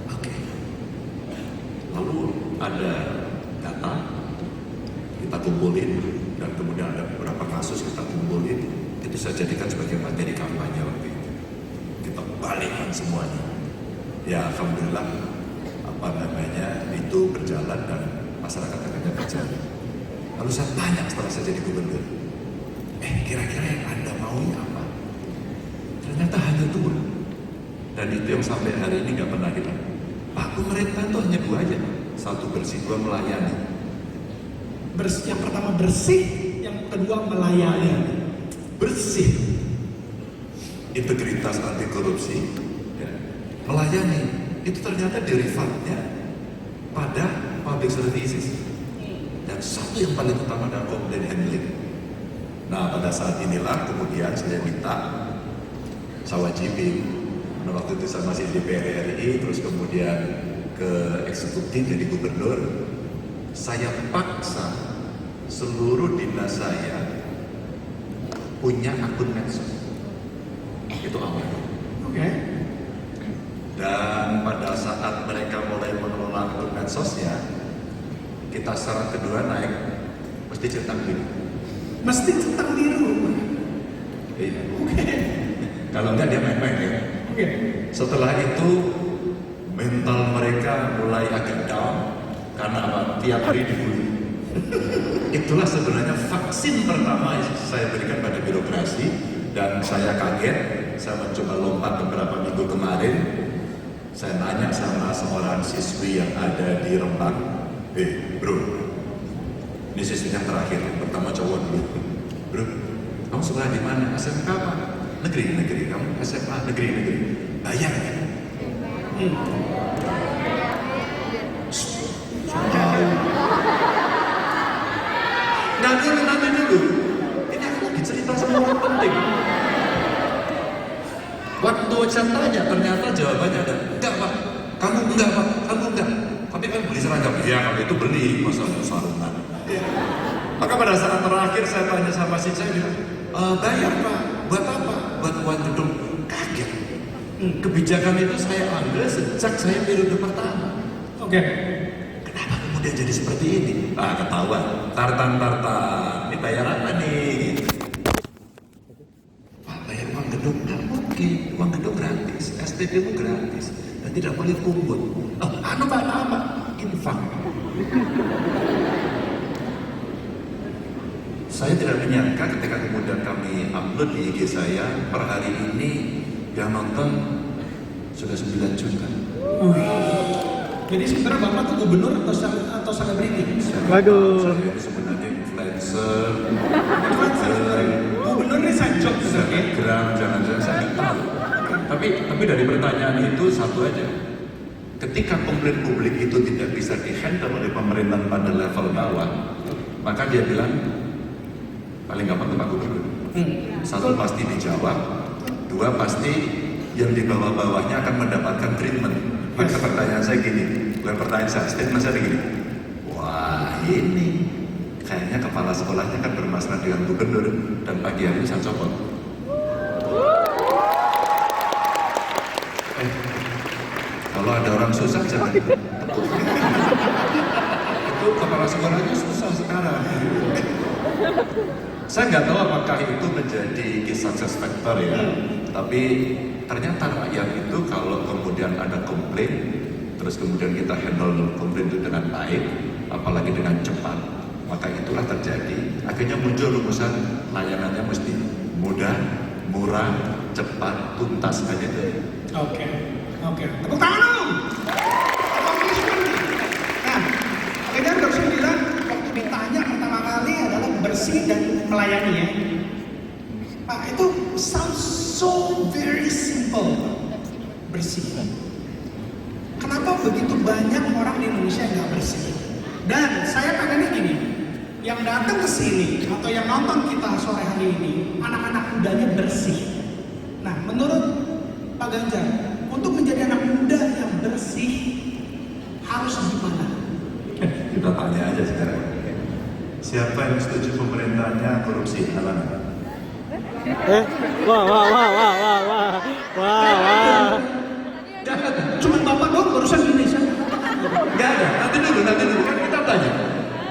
Oke. Lalu ada data kita kumpulin dan kemudian ada beberapa kasus kita kumpulin, itu saya jadikan sebagai materi kampanye waktu itu. Kita balikkan semuanya. Ya alhamdulillah itu berjalan dan masyarakat akhirnya berjalan. Lalu saya tanya setelah saya jadi gubernur, kira-kira yang Anda maunya apa? Ternyata hanya dua. Dan itu yang sampai hari ini nggak pernah hilang. Pak, pemerintah itu hanya dua aja. Satu bersih, dua melayani. Yang pertama bersih, yang kedua melayani. Bersih, integritas anti korupsi, ya. Melayani, itu ternyata derivatnya pada public services. Dan satu yang paling utama adalah complaint handling. Nah, pada saat inilah kemudian saya minta Sawajibin, waktu itu saya masih di DPR RI, terus kemudian ke eksekutif jadi gubernur, saya paksa seluruh dinas saya punya akun medsos. Itu awal. Oke. Dan pada saat mereka mulai mengelola akun medsosnya, kita syarat kedua naik, mesti centang biru. Mesti centang biru. Iya. Oke. Kalau enggak dia main-main ya. Oke. Setelah itu mental mereka mulai agak down karena apa? Tiap hari dibully. Itulah sebenarnya vaksin pertama yang saya berikan pada birokrasi, dan saya kaget. Saya mencoba lompat beberapa minggu kemarin. Saya tanya sama seorang siswi yang ada di Rembang, bro, ini siswi yang terakhir, pertama cowok dulu. Bro, kamu sekolah di mana? SMK apa? Negeri. Kamu SMA negeri. Bayar ya? Nanti dulu. Ini aku lagi cerita sama orang penting. Waktu saya tanya, ternyata jawabannya ada, enggak pak, kamu enggak. Tapi kan beli seragam, iya kalau itu beli, masa sarungan. Maka pada saat terakhir saya tanya sama si saya bilang, bayar pak, buat apa? Buat uang gedung. Kaget. Kebijakan itu saya ambil sejak saya periode pertama. Oke. Kenapa kemudian jadi seperti ini? Ketahuan, tartan. Ini bayar apa nih? Pak, bayar uang gedung? Nggak mungkin, uang gedung gratis, SPP-mu gratis, dan tidak boleh pungut. Apa? Infak. Saya tidak menyangka ketika kemudian kami upload di IG saya, per hari ini yang nonton sudah 9 juta. Jadi sebenarnya Bapak tuh gubernur atau selebriti? Waduh. Saya itu sebenarnya influencer. Gubernur ini sajok sebenarnya. Jangan-jangan saya nggak tahu. Tapi dari pertanyaan itu satu aja. Ketika komplain publik itu tidak bisa dihandle oleh pemerintah pada level bawah, maka dia bilang paling gampang ke Pak Gubernur. Satu pasti dijawab, dua pasti yang di bawah-bawahnya akan mendapatkan treatment. Maka pertanyaan saya gini, bukan pertanyaan saya, statement saya gini. Wah ini kayaknya kepala sekolahnya kan bermasalah dengan gubernur dan pagi hari ini saya copot. Kalau ada orang susah jangan tepuk. Itu kepala sekolahnya susah sekarang. Saya nggak tahu apakah itu menjadi key success factor ya, tapi ternyata rakyat itu kalau kemudian ada komplain, terus kemudian kita handle komplain itu dengan baik, apalagi dengan cepat, maka itulah terjadi. Akhirnya muncul rumusan layanannya mesti mudah, murah, cepat, tuntas aja itu. Oke. Tepuk tangan dong. Nah, Eda barusan bilang waktu ditanya pertama kali adalah bersih dan melayani ya. Pak, itu sounds so very simple. Bersih. Kenapa begitu banyak orang di Indonesia yang nggak bersih? Dan saya pengennya gini, yang datang ke sini atau yang nonton kita sore hari ini, anak-anak mudanya bersih. Nah, menurut Pak Ganjar, untuk menjadi anak muda yang bersih harus gimana? Kita tanya aja sekarang. Siapa yang setuju pemerintahnya korupsi? Halangan. Wah. Cuma Bapak doang barusan gini. Enggak ada. Nanti dulu kan kita tanya.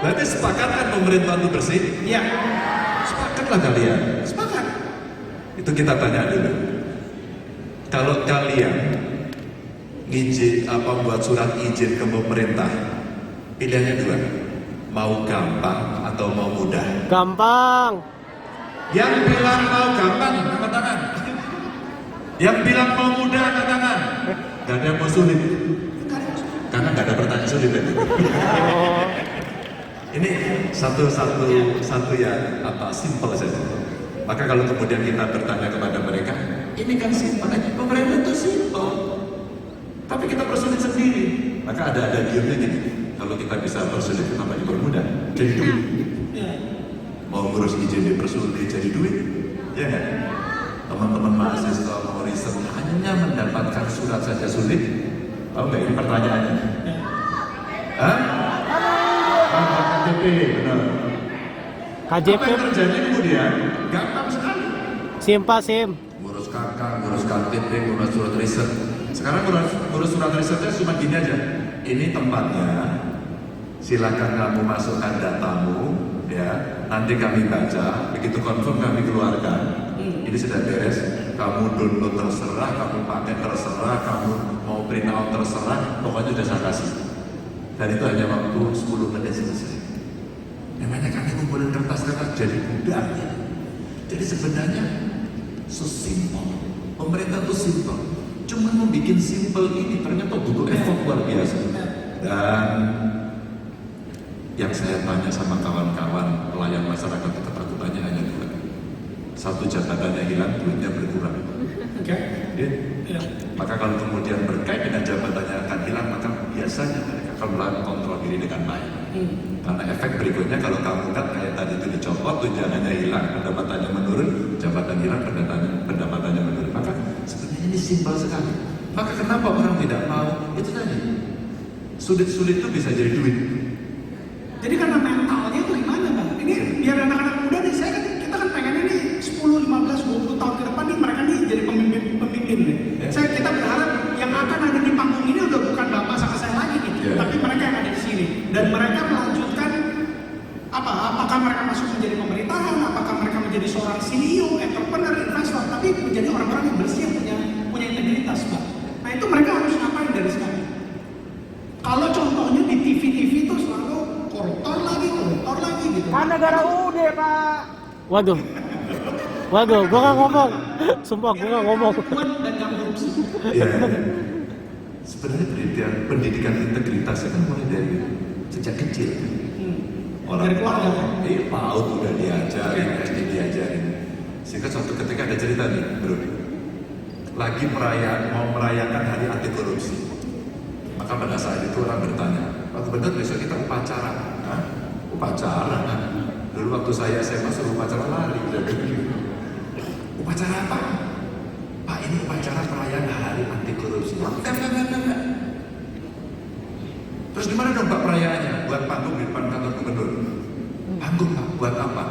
Berarti sepakat kan pemerintah itu bersih? Iya. Sepakatlah kalian. Sepakat. Itu kita tanya dulu. Kalau kalian buat surat izin ke pemerintah, pilihannya dua, mau gampang atau mau mudah? Gampang. Yang bilang mau gampang, angkat tangan. Yang bilang mau mudah, angkat tangan. Gak ada yang mau sulit, karena gak ada pertanyaan sulit. Ini satu ya simple saja. Maka kalau kemudian kita bertanya kepada mereka, ini kan simpel aja, pemerintah itu simpel, tapi kita persulit sendiri. Maka ada diamnya gini, kalau kita bisa persulit, kenapa dipermudah? Jadi duit. Mau ngurus izin dipersulit jadi duit, ya kan? Teman-teman mahasiswa mau riset hanya mendapatkan surat saja sulit. Tahu nggak ini pertanyaannya? Hah? KTP, benar. KJP. Apa yang terjadi kemudian? Gampang sekali. SIM. Ngurus KK, ngurus KTP, ngurus surat riset. Sekarang ngurus surat risetnya cuma gini aja. Ini tempatnya, silakan kamu masukkan datamu, ya. Nanti kami baca, begitu confirm kami keluarkan. Ini sudah beres. Kamu download terserah, kamu pakai terserah, kamu mau print out terserah, pokoknya sudah saya kasih. Dan itu hanya waktu 10 menit selesai. Namanya kami ngumpulin kertas-kertas jadi mudah. Jadi sebenarnya so simple. Pemerintah itu simple. Cuma mau bikin simple ini ternyata butuh effort luar biasa. Dan yang saya tanya sama kawan-kawan pelayan masyarakat itu ketakutannya hanya dua. Satu, jabatannya hilang, duitnya berkurang. Ya. Maka kalau kemudian berkait dengan jabatannya akan hilang, maka biasanya mereka akan melakukan kontrol diri dengan baik. Karena efek berikutnya kalau kamu kan kayak tadi itu dicopot, tunjangannya hilang, pendapatannya menurun, jabatan hilang, pendapatannya menurun. Maka sebenarnya ini simpel sekali. Maka kenapa orang tidak mau? Itu tadi. Sulit-sulit itu bisa jadi duit. Jadi karena mentalnya itu gimana Bang? Ini biar anak-anak muda nih, kita kan pengennya nih 10, 15, 20 tahun ke depan nih mereka nih jadi pemimpin nih. Kita berharap yang akan ada di panggung ini udah bukan bapak sama saya lagi nih, tapi mereka yang ada di sini. Dan mereka melanjutkan apa? Apakah mereka masuk menjadi pemerintahan? Apakah mereka menjadi seorang CEO, entrepreneur, investor? Tapi menjadi orang-orang yang bersih, yang punya integritas, Bang. Nah itu mereka harus ngapain dari sekarang? Kalau contohnya di TV itu selalu koruptor lagi gitu. Kan negara udah Pak. Waduh, gua gak ngomong. Sumpah gua gak ngomong. Dan gak korupsi. Ya, sebenarnya pendidikan integritas kan mulai dari sejak kecil. Orang dari keluarga. PAUD udah diajarin, SD diajarin. Sehingga suatu ketika ada cerita nih, bro. Lagi mau merayakan hari anti korupsi. Maka pada saat itu orang bertanya, Pak Gubernur besok kita upacara. Hah? Upacara? Dulu waktu saya masuk upacara lari. Upacara apa? Pak ini upacara perayaan hari anti korupsi. Enggak. Terus gimana dong Pak perayaannya? Buat panggung di depan kantor gubernur. Panggung Pak, buat apa?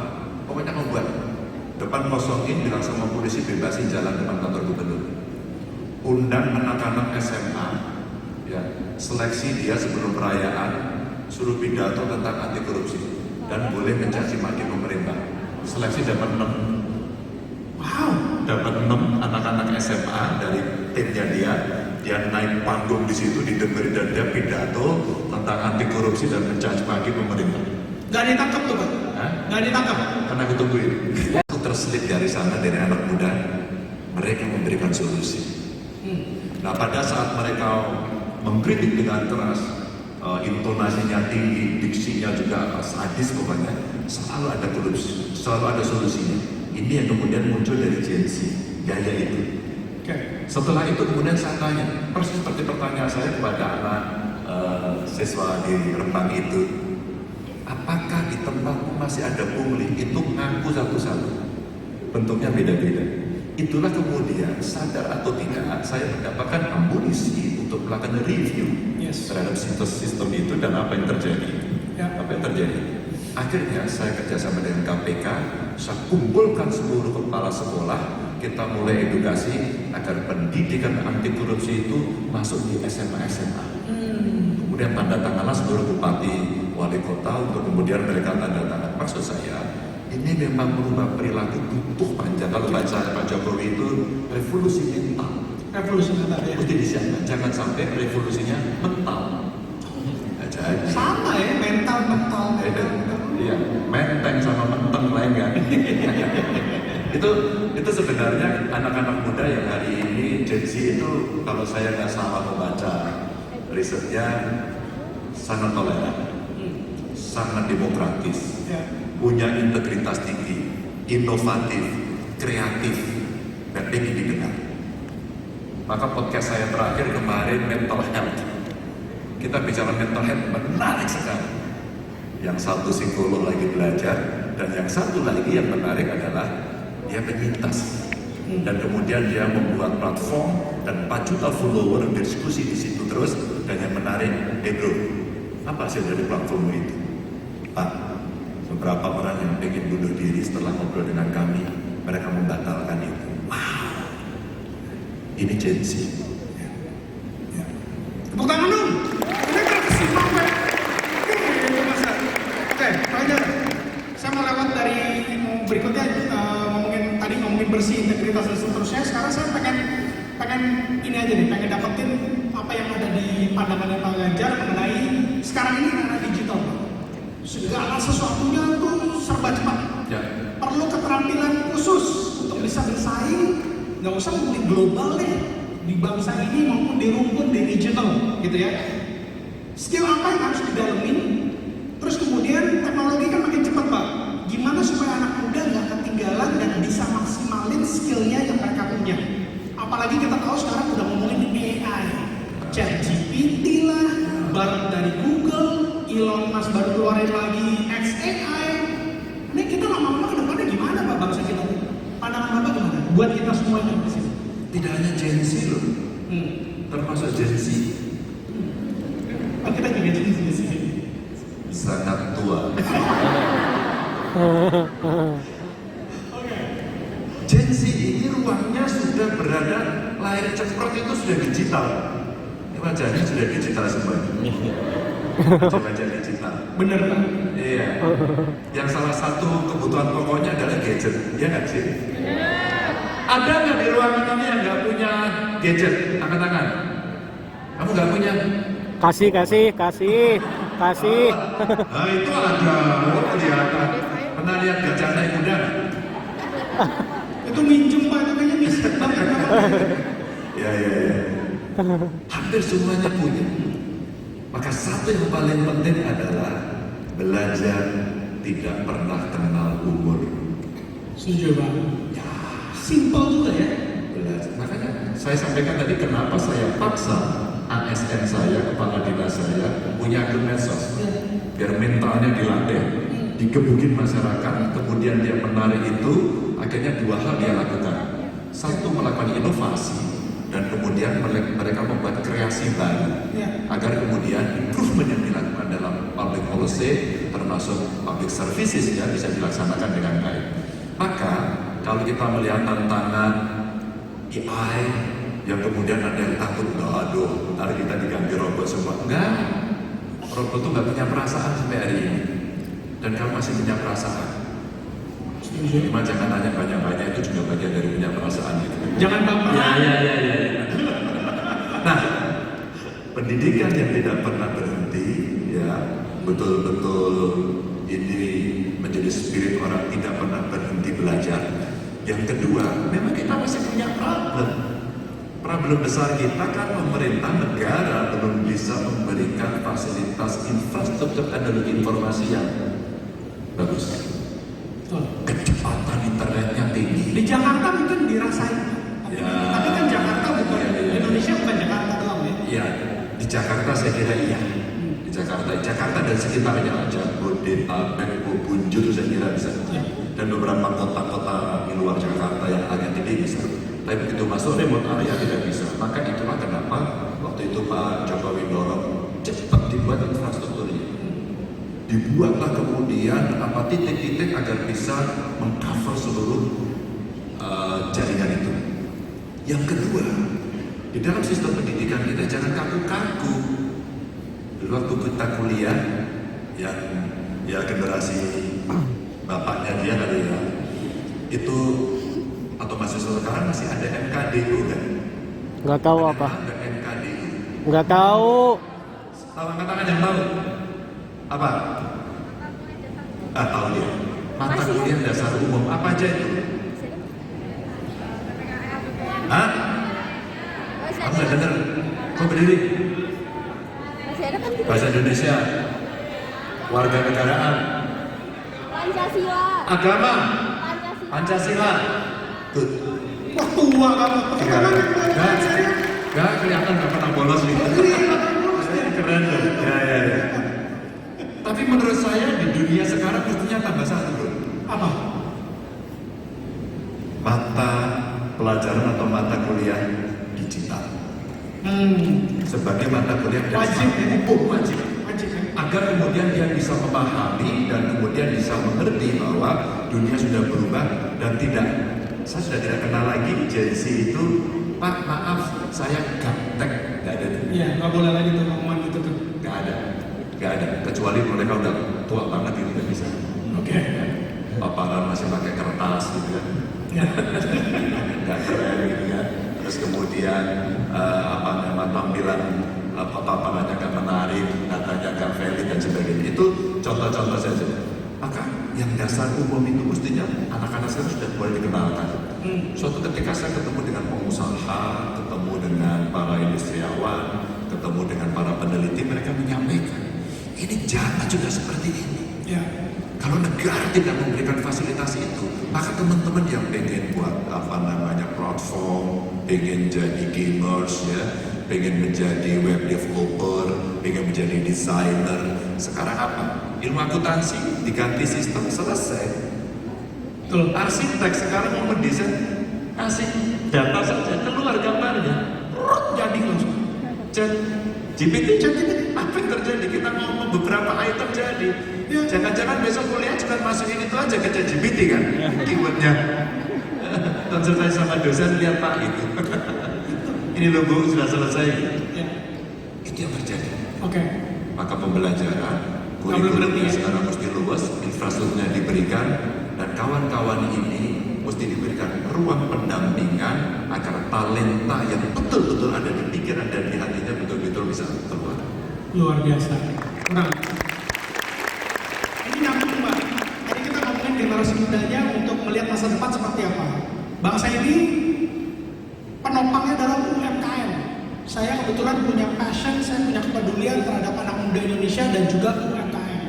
Pokoknya mau buat. Depan kosongin, bilang sama polisi bebasin jalan depan kantor gubernur. Undang anak-anak SMA, ya, seleksi dia sebelum perayaan, suruh pidato tentang anti korupsi dan boleh mencaci maki pemerintah. Seleksi dapat 6. Wow, dapat 6 anak-anak SMA dari timnya dia naik panggung di situ didengar dan dia pidato tentang anti korupsi dan mencaci maki pemerintah. Gak ditangkap tuh Pak? Gak ditangkap? Karena aku tungguin. Aku terselip dari sana dari anak muda, mereka memberikan solusi. Nah pada saat mereka mengkritik dengan keras, intonasinya tinggi, diksinya juga sadis pokoknya, selalu ada korupsi, selalu ada solusinya. Ini yang kemudian muncul dari Gen Z, gaya itu. Setelah itu kemudian saya tanya, persis seperti pertanyaan saya kepada anak siswa di Rembang itu, apakah di tempatmu masih ada pungli? Itu ngaku satu-satu, bentuknya beda-beda. Itulah kemudian sadar atau tidak saya mendapatkan amunisi untuk melakukan review terhadap sistem itu dan apa yang terjadi. Apa yang terjadi? Akhirnya saya kerjasama dengan KPK, saya kumpulkan seluruh kepala sekolah, kita mulai edukasi agar pendidikan anti korupsi itu masuk di SMA. Kemudian tanda tanganlah seluruh bupati, wali kota untuk kemudian mereka tanda tangan. Maksud saya, ini memang merubah perilaku butuh panjang. Kalau baca Pak Jokowi itu revolusi mental. Revolusi mental ya. Mesti disiapkan, jangan sampai revolusinya mental. Jadi, sama ya, mental. Iya, menteng sama menteng lain kan. itu sebenarnya anak-anak muda yang hari ini Gen Z itu kalau saya nggak salah membaca risetnya sangat toleran, sangat demokratis. Punya integritas tinggi, inovatif, kreatif, dan ingin didengar. Maka podcast saya terakhir kemarin mental health. Kita bicara mental health menarik sekali. Yang satu psikolog lagi belajar, dan yang satu lagi yang menarik adalah dia penyintas. Dan kemudian dia membuat platform dan 4 juta follower berdiskusi di situ terus. Dan yang menarik, bro, apa hasil dari platform itu? Pak, beberapa orang yang ingin bunuh diri setelah ngobrol dengan kami, mereka membatalkan itu. Wow, ini Gen Z. Tepuk tangan dong. Ini kan kesimang kan. Oke, Pak Hajar, saya mau lewat dari berikutnya ngomongin bersih, integritas dan seterusnya. Sekarang saya pengen ini aja nih, pengen dapetin apa yang ada di pandangannya Pak Ganjar mengenai sekarang ini karena digital. Segala sesuatunya tuh serba cepat. Perlu keterampilan khusus untuk bisa bersaing. Nggak usah beli global deh, di di bangsa ini maupun di rumpun di digital gitu ya. Skill apa yang harus didalemin? Terus kemudian teknologi kan makin cepat Pak. Gimana supaya anak muda nggak ketinggalan dan bisa maksimalin skillnya yang mereka punya? Apalagi kita tahu sekarang udah ngomongin AI, ChatGPT lah, baru dari Google, Elon Musk baru keluarin lagi XAI. Ini kita lama-lama ke depannya gimana Pak bangsa kita? Pandangan Bapak gimana? Buat kita semua yang di sini. Tidak hanya Gen Z loh, termasuk Gen Z. Kita juga Gen Z di sini. Sangat tua. Gen Z ini ruangnya sudah berada, layar cekrot itu sudah digital. Ini wajahnya sudah digital semua. Wajah digital. Bener Pak? Iya. Yang salah satu kebutuhan pokoknya adalah gadget. Iya nggak sih? Ada nggak di ruangan ini yang nggak punya gadget? Angkat tangan. Kamu nggak punya? Kasih. Nah itu ada. Oh kelihatan. Pernah lihat gajah naik kuda? Itu minjem Pak, itu kayaknya miskin banget. Ya. Hampir semuanya punya. Maka satu yang paling penting adalah belajar tidak pernah kenal umur. Setuju Pak. Ya, simple juga ya. Belajar. Makanya saya sampaikan tadi kenapa saya paksa ASN saya, kepala dinas saya punya akun medsos. Biar mentalnya dilatih, digebukin masyarakat, kemudian dia menarik itu, akhirnya dua hal dia lakukan. Satu, melakukan inovasi, dan kemudian mereka membuat kreasi baru, agar kemudian improvement yang dilakukan dalam public policy, termasuk public services ya, bisa dilaksanakan dengan baik. Maka, kalau kita melihat tantangan AI, yang kemudian ada yang takut, aduh, ntar kita diganti robot semua. Enggak, robot itu nggak punya perasaan sampai hari ini. Dan kamu masih punya perasaan. Cuma jangan tanya banyak-banyak, itu juga bagian dari punya perasaan gitu. Jangan baper. Ya. Nah, pendidikan yang tidak pernah berhenti, ya betul-betul ini menjadi spirit orang tidak pernah berhenti belajar. Yang kedua, memang kita masih punya problem. Problem besar kita kan pemerintah negara belum bisa memberikan fasilitas infrastruktur teknologi informasi yang bagus. Kecepatan internetnya tinggi. Di Jakarta mungkin dirasain. Ya. Tapi kan Jakarta bukan Indonesia, bukan Jakarta doang ya. Iya, di Jakarta saya kira iya. Di Jakarta dan sekitarnya, Jabodetabek, Bunjul saya kira bisa. Dan beberapa kota-kota di luar Jakarta yang agak gede bisa. Tapi begitu masuk remote area tidak bisa. Maka itulah kenapa waktu itu Pak Jokowi dorong cepat dibuat infrastrukturnya. Dibuatlah kemudian titik-titik agar bisa mengcover seluruh jaringan itu. Yang kedua, di dalam sistem pendidikan kita jangan kaku-kaku. Dulu waktu kita kuliah, yang ya generasi bapaknya dia kali ya, itu atau mahasiswa sekarang masih ada MKDU kan? Nggak tahu ada apa. Ada MKDU. Nggak tahu. Tahu angkat tangan yang tahu? Apa? Tahu dia. Mata kuliah dasar umum apa aja itu? Hah? Kamu nggak dengar? Kau berdiri? Bahasa Indonesia, warga negaraan, Pancasila. agama, Pancasila. Tuh. Wah tua kamu. Gak kelihatan gak pernah bolos gitu. Keren tuh. Ya. Tapi menurut saya di dunia sekarang mestinya tambah satu bro. Apa? Mata pelajaran atau mata kuliah digital. Sebagai mata kuliah Wajib ya? wajib. Agar kemudian dia bisa memahami dan kemudian bisa mengerti bahwa dunia sudah berubah dan saya sudah tidak kenal lagi Gen Z itu, Pak maaf saya gaptek, nggak ada tuh. Iya, nggak boleh lagi tuh ngomong gitu tuh. Nggak ada, kecuali mereka udah tua banget gitu nggak bisa. Oke. Paparan masih pakai kertas gitu kan. Nggak keren gitu kan. Terus kemudian tampilan paparannya kan menarik, datanya kan valid dan sebagainya. Itu contoh-contoh saja. Maka yang dasar umum itu mestinya anak-anak saya sudah boleh dikenalkan. Suatu ketika saya ketemu dengan pengusaha, ketemu dengan berhenti mereka menyampaikan. Ini jangan juga seperti ini. Ya. Kalau negara tidak memberikan fasilitas itu, maka teman-teman yang pengen buat platform, pengen jadi gamers ya, pengen menjadi web developer, pengen menjadi desainer, sekarang apa? Ilmu akuntansi diganti sistem, selesai. Betul. Arsitek sekarang mau mendesain, kasih data saja keluar gambarnya, jadi langsung. GPT, apa yang terjadi? Kita ngomong beberapa item jadi. Ya, jangan-jangan besok kuliah cuma masukin itu aja ke GPT kan? Keywordnya. Konsultasi sama dosen, lihat Pak gitu. Ini loh Bu, sudah selesai. Ya. Itu yang terjadi. Oke. Maka pembelajaran, kurikulumnya sekarang mesti luas, infrastrukturnya diberikan, dan kawan-kawan ini mesti diberikan ruang pendampingan agar talenta yang betul-betul ada di pikiran dan di hatinya betul-betul bisa keluar. Luar biasa. Kurang. Ini nyambung Mbak. Tadi kita ngomongin generasi mudanya untuk melihat masa depan seperti apa. Bangsa ini penopangnya adalah UMKM. Saya kebetulan punya passion, saya punya kepedulian terhadap anak muda Indonesia dan juga UMKM.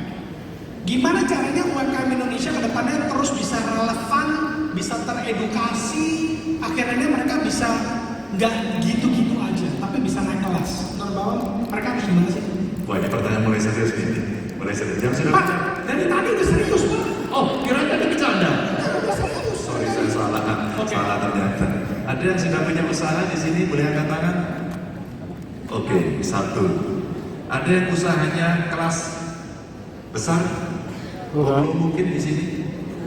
Gimana caranya UMKM Indonesia ke depannya terus bisa relevan, bisa teredukasi, akhirnya mereka bisa nggak gitu-gitu aja, tapi bisa naik kelas. Menurut Bapak, mereka harus gimana sih? Wah, ini pertanyaan mulai serius nih. Mulai serius. Jam sudah. Pak, dari tadi udah serius Pak. Oh, kira tadi bercanda. Sorry, saya salah. Salah ternyata. Ada yang sudah punya usaha di sini, boleh angkat tangan? Oke, satu. Ada yang usahanya kelas besar? Koplo mungkin di sini.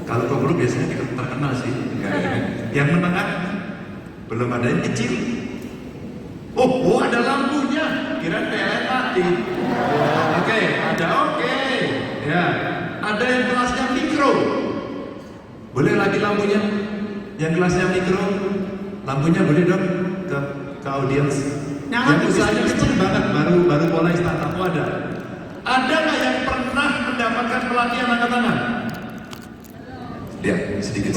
Kalau koplo biasanya terkenal sih. Yang menengah? Belum ada yang kecil. Oh, ada lampunya. Kira PLN mati. Oke, ada oke. Ya, ada yang kelasnya mikro. Boleh lagi lampunya? Yang kelasnya mikro, lampunya boleh dong ke audiens. Yang usahanya kecil banget, baru mulai startup ada. Ada nggak yang pernah mendapatkan pelatihan angkat tangan? Ya, sedikit.